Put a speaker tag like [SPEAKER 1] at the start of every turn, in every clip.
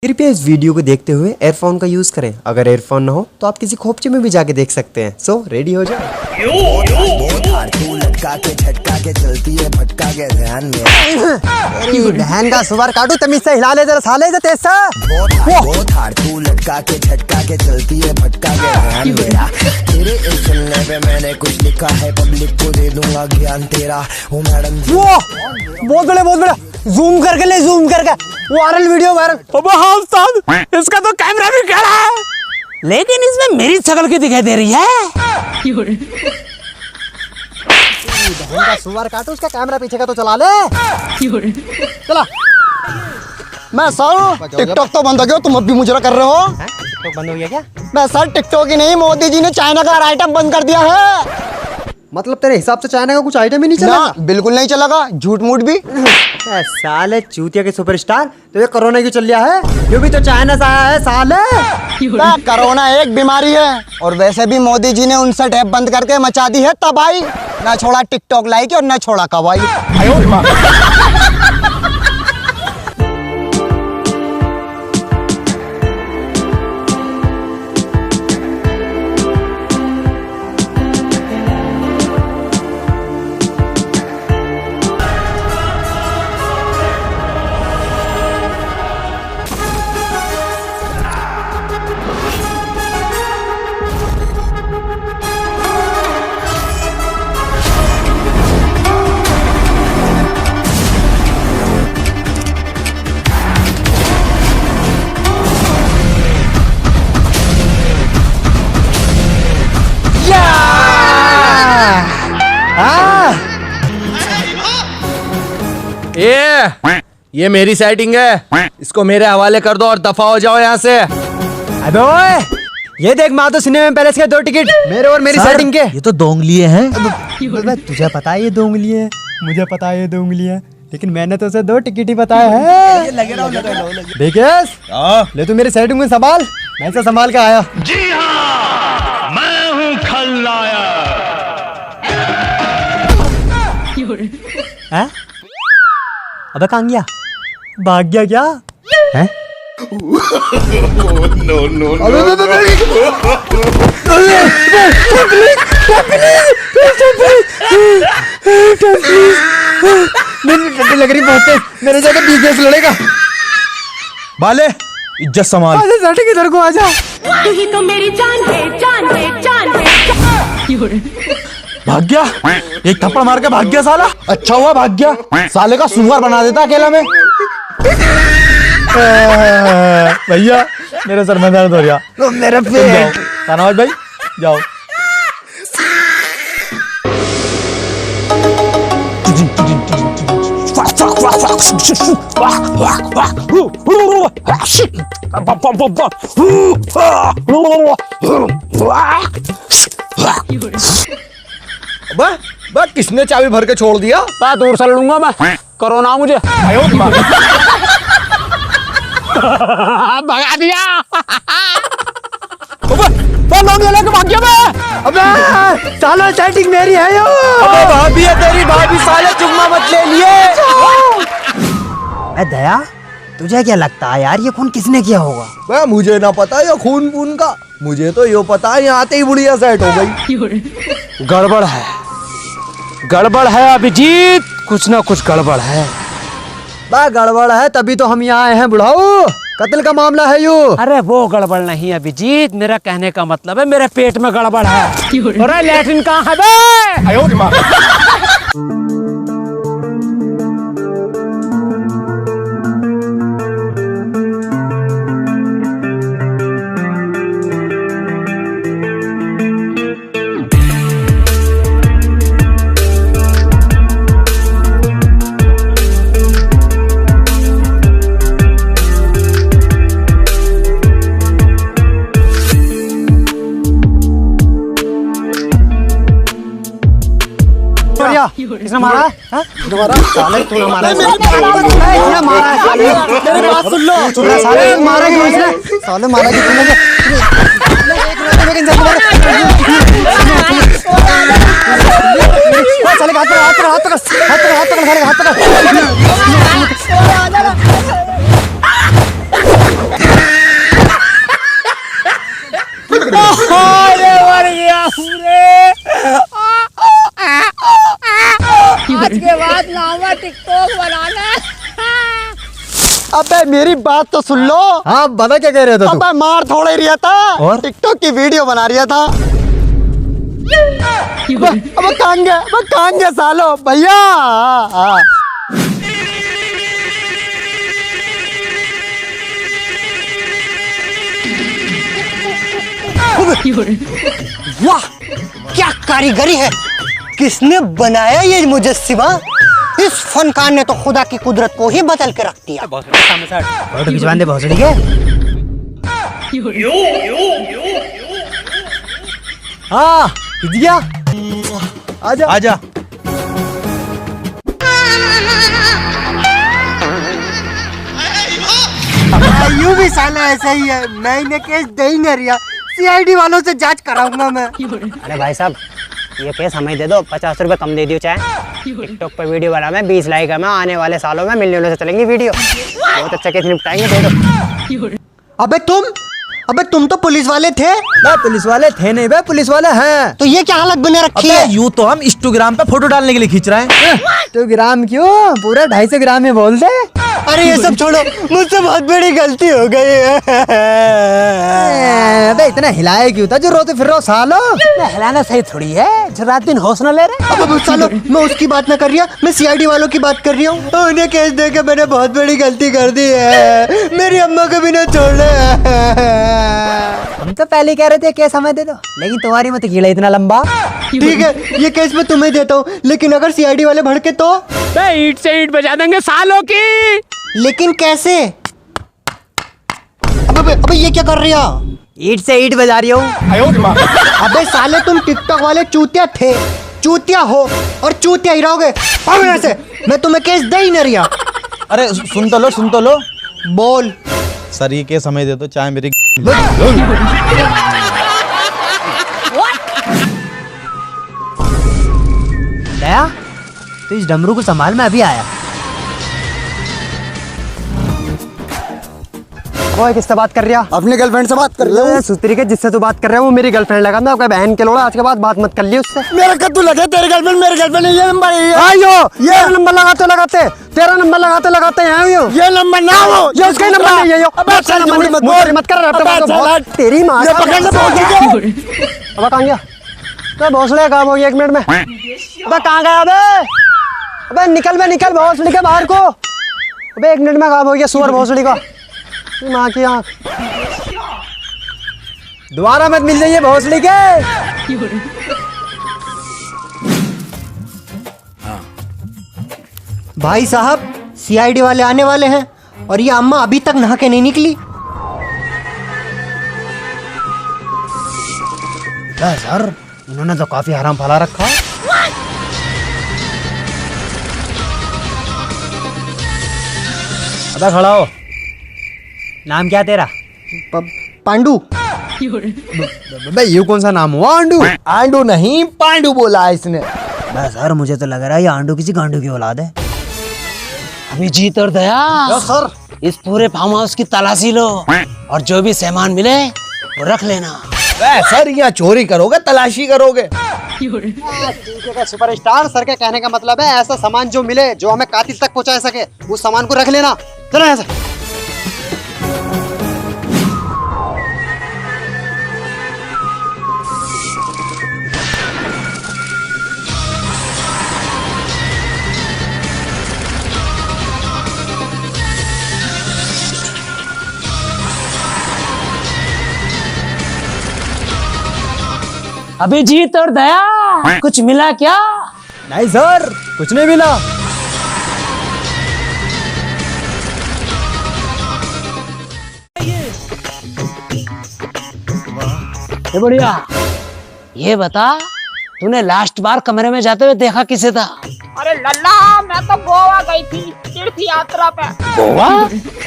[SPEAKER 1] कृपया इस वीडियो को देखते हुए एयरफोन का यूज करें। अगर एयरफोन ना हो तो आप किसी खोपचे में भी जाके देख सकते हैं। सो रेडी हो जाओ।
[SPEAKER 2] लटका के झटका के चलती है भटका के ध्यान में
[SPEAKER 3] बहन का सुवर काटू तमीज से हिला ले जरा साले से तेज से।
[SPEAKER 2] बहुत हार तू लटका के झटका के चलती है भटका के ध्यान मेरा। तेरे इस सुनने पे मैंने कुछ लिखा है, पब्लिक को दे दूंगा ज्ञान तेरा। ओ मैडम
[SPEAKER 3] बहुत बड़ा जूम करके ले, जूम करके वायरल वीडियो वायरल।
[SPEAKER 4] हाँ उस्ताद, इसका तो कैमरा भी खड़ा है, लेकिन इसमें मेरी शक्ल की दिखाई दे रही है।
[SPEAKER 3] बहन का सुवर काटू, उसका कैमरा पीछे का तो चला ले। चला मैं सर टिकटॉक तो बंद हो गया, तुम अब भी मुजरा कर रहे हो।
[SPEAKER 1] टिकटॉक बंद हो गया क्या?
[SPEAKER 3] मैं सर टिकटॉक ही नहीं, मोदी जी ने चाइना का आइटम बंद कर दिया है।
[SPEAKER 1] मतलब तेरे हिसाब से चाइना का कुछ आइटम ही नहीं चला?
[SPEAKER 3] ना बिल्कुल नहीं चलेगा, झूठ मूठ भी।
[SPEAKER 1] साले चूतिया के सुपरस्टार, तो ये कोरोना क्यों चल रहा है? ये भी तो चाइना से आया है साले।
[SPEAKER 3] कोरोना एक बीमारी है, और वैसे भी मोदी जी ने 59 ऐप बंद करके मचा दी है तबाही। ना छोड़ा टिकटॉक लाइक और ना छोड़ा कवाई।
[SPEAKER 4] ये मेरी सेटिंग है, इसको मेरे हवाले कर दो और दफा हो जाओ यहाँ से।
[SPEAKER 1] अबे ओए, ये देख माँ तो सिनेमा पैलेस के 2 टिकट मेरे और मेरी सेटिंग के।
[SPEAKER 4] ये तो 2 उंगलियां हैं।
[SPEAKER 1] तुझे पता है ये 2 उंगली है, मुझे पता है ये 2 उंगली है, लेकिन मैंने तो उसे 2 टिकट ही बताया है। देखिए ले तू मेरी सेटिंग में संभाल, मैं इसे संभाल के आया।
[SPEAKER 5] जी हाँ, मैं हूँ खलनायक।
[SPEAKER 1] हैं? अबे कहाँ गया? भाग गया क्या? हैं?
[SPEAKER 5] नो नो
[SPEAKER 1] टट्टी लग रही बहुत तेज, मेरे जगह बीजेस लड़ेगा।
[SPEAKER 4] बाले इज्जत संभाल।
[SPEAKER 1] सटे किधर को आजा।
[SPEAKER 6] तू ही तो मेरी जान है, जान है, जान है।
[SPEAKER 4] भाग गया, एक थप्पड़ मार के भाग गया साला। अच्छा हुआ भाग गया, साले का सुअर बना देता अकेला में। भैया मेरे सर में दर्द हो रहा।
[SPEAKER 1] तो मेरे पे
[SPEAKER 4] तानाज भाई जाओ।
[SPEAKER 1] बस किसने चाबी भर के छोड़ दिया?
[SPEAKER 4] दूर से लड़ूंगा मैं, कोरोना मुझे। भगा दिया। भाग गया मैं।
[SPEAKER 1] अबे साला सेटिंग मेरी है यो।
[SPEAKER 4] अबे भाभी है तेरी, भाभी साले चुम्मा मत ले लिए।
[SPEAKER 3] दया तुझे क्या लगता है यार, ये खून किसने किया होगा?
[SPEAKER 1] मुझे ना पता ये खून खून का, मुझे तो यो पता है यहाँ आते ही बुढ़िया सेट हो गई।
[SPEAKER 4] गड़बड़ है, गड़बड़ है अभिजीत, कुछ ना कुछ गड़बड़ है।
[SPEAKER 1] गड़बड़ है तभी तो हम यहाँ आए हैं बुढ़ाऊ, कत्ल का मामला है यो।
[SPEAKER 4] अरे वो गड़बड़ नहीं अभिजीत, मेरा कहने का मतलब है मेरे पेट में गड़बड़ है। अरे लैट्रिन कहाँ है बे?
[SPEAKER 3] किसने मारा है?
[SPEAKER 1] साले तूने मारा है।
[SPEAKER 3] किसने मारा है?
[SPEAKER 1] मेरी बात सुन लो।
[SPEAKER 3] साले मारा क्यों इसने? साले मारा क्यों तूने? साले हाथ पकड़, हाथ पकड़, साले हाथ पकड़। अबे मेरी बात तो सुन लो।
[SPEAKER 1] हाँ बता क्या कह रहे थे तुम?
[SPEAKER 3] अबे मार थोड़े रहा था
[SPEAKER 1] और?
[SPEAKER 3] टिकटॉक की वीडियो बना रहा था। अब कहाँ गए सालो भैया।
[SPEAKER 7] वाह क्या कारीगरी है, किसने बनाया ये मुजस्सिमा? इस फनकार ने तो खुदा की कुदरत को ही बदल के रख दिया।
[SPEAKER 1] फोटो खिंचवाने दे भोसड़ी के। हाँ खिंच गया। आजा आजा।
[SPEAKER 7] यूं भी साला ऐसा ही है, मैं इन्हें केस दे ही नहीं रहा, सीआईडी वालों से जांच कराऊंगा मैं।
[SPEAKER 8] अरे भाई साहब ये केस हमें दे दो, 50 रुपए कम दे दियो चाहे। टिकटॉक पर वीडियो बना मैं 20 लाइक है, मैं आने वाले सालों में मिलियनों से चलेंगी वीडियो। बहुत अच्छा केस निपटाएंगे, दे दो।
[SPEAKER 7] अबे तुम तो पुलिस वाले थे।
[SPEAKER 1] ना पुलिस वाले थे नहीं बे, पुलिस वाले हैं।
[SPEAKER 7] तो ये क्या हालत बने रखी है?
[SPEAKER 1] यूं तो हम इंस्टाग्राम पे फोटो डालने के लिए खींच रहे हैं। तो ग्राम क्यों, पूरा 250 ग्राम में बोल दे।
[SPEAKER 7] अरे ये सब छोड़ो, मुझसे बहुत बड़ी गलती हो गई है।
[SPEAKER 1] अबे इतना हिलाए क्यों था जो रोते फिर रहो सालो?
[SPEAKER 8] हिलाना सही थोड़ी है, जो रात दिन हौसला ले रहे।
[SPEAKER 7] अब सालो मैं उसकी बात ना कर रही हूँ, मैं सीआईडी वालों की बात कर रही हूँ। तो उन्हें केस देके मैंने बहुत बड़ी गलती कर दी है, मेरी अम्मा को भी ना छोड़ना।
[SPEAKER 1] हम तो पहले कह रहे थे केस हमें दे दो, लेकिन तुम्हारी मत कीड़ा इतना लंबा।
[SPEAKER 7] ठीक है ये केस मैं तुम्हें देता हूँ, लेकिन अगर सीआईडी वाले भड़के तो?
[SPEAKER 4] ईंट से ईंट बजा देंगे सालों की।
[SPEAKER 7] लेकिन कैसे? अबे ये क्या कर रही हो?
[SPEAKER 1] ईट से ईट बजा रही हूँ।
[SPEAKER 7] अबे साले तुम टिकटॉक वाले चूतिया थे, चूतिया हो और चूतिया ही रहोगे। से मैं तुम्हें केस दे ही नहीं रहा।
[SPEAKER 9] अरे सुन तो लो।
[SPEAKER 7] बोल।
[SPEAKER 9] सर ये केस हमें दे दो चाहे मेरी।
[SPEAKER 1] दया तो इस डमरू को संभाल, मैं अभी आया।
[SPEAKER 3] वो किससे बात कर रहा? अपनी गर्लफ्रेंड से बात कर रहा हूँ।
[SPEAKER 7] सुतरी के जिससे तू बात कर रहा है वो मेरी गर्लफ्रेंड लगा, मैं आपका बहन के लोड़ा, आज के बाद बात मत कर लियो उससे।
[SPEAKER 3] मेरा कद्दू लगे तेरी गर्लफ्रेंड, मेरी गर्लफ्रेंड ये नंबर है।
[SPEAKER 7] आयो ये नंबर लगाते तेरा नंबर लगाते हैं यो।
[SPEAKER 3] ये नंबर ना हो,
[SPEAKER 7] ये उसका नंबर नहीं है यो।
[SPEAKER 3] अबे चल झूठ मत बोल,
[SPEAKER 7] मत कर
[SPEAKER 3] अबे
[SPEAKER 7] तेरी माँ
[SPEAKER 3] ये पकड़ ले बोल दीजिए।
[SPEAKER 7] अब कहाँ गया? तो भोसले काम हो गया 1 मिनट में। अबे कहाँ गया? अबे निकल भोसड़ी के बाहर को। अबे 1 मिनट में काम हो गया सुअर भोसड़ी का। माँ की आँख।
[SPEAKER 1] दोबारा मत मिल जाइए भोसड़ी के।
[SPEAKER 7] भाई साहब सीआईडी वाले आने वाले हैं और ये अम्मा अभी तक नहा के नहीं निकली।
[SPEAKER 1] सर उन्होंने तो काफी हराम फला रखा। अबे खड़ा हो, नाम क्या तेरा?
[SPEAKER 7] पांडू।
[SPEAKER 1] बे ये कौन सा नाम हुआ? आंडू?
[SPEAKER 3] आंडू नहीं पांडू बोला है इसने।
[SPEAKER 1] बस सर मुझे तो लग रहा है ये आंडू किसी गांडू की औलाद है।
[SPEAKER 8] अभिजीत और दया
[SPEAKER 3] सर
[SPEAKER 8] इस पूरे फार्म हाउस की तलाशी लो और जो भी सामान मिले वो रख लेना।
[SPEAKER 3] सर यहाँ चोरी करोगे तलाशी करोगे?
[SPEAKER 7] सुपरस्टार सर के कहने का मतलब है ऐसा सामान जो मिले जो हमें कातिल तक पहुंचा सके उस सामान को रख लेना। चलो यहाँ से।
[SPEAKER 8] अभिजीत और दया कुछ मिला क्या?
[SPEAKER 1] नहीं सर कुछ नहीं मिला।
[SPEAKER 8] ये बढ़िया। ये बता तूने लास्ट बार कमरे में जाते हुए देखा किसे था?
[SPEAKER 6] अरे लल्ला मैं तो गोवा गई थी तीर्थ यात्रा पे।
[SPEAKER 8] गोवा?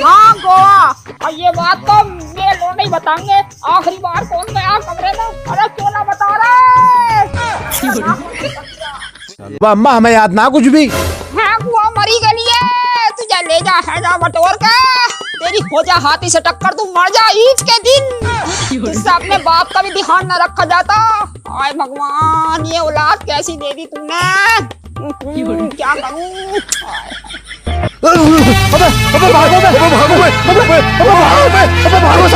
[SPEAKER 6] हाँ गोवा। और ये बात तो ये लोग नहीं बताएंगे आखिरी बार कौन गया कमरे में। अरे क्यों ना बता रहे?
[SPEAKER 3] अम्मा हमें याद ना कुछ भी।
[SPEAKER 6] हाँ बुआ मरी गई है, तुझे ले जा है जा बटोर के, तेरी हो जा हाथी से टक्कर तू मर जा ईद के दिन। जिससे अपने बाप का भी ध्यान न रखा जाता। आय भगवान ये औलाद कैसी दे दी तूने। क्या करूं?
[SPEAKER 3] अबे भागो बे, अबे भागो बे, अबे भागो बे, अबे भागो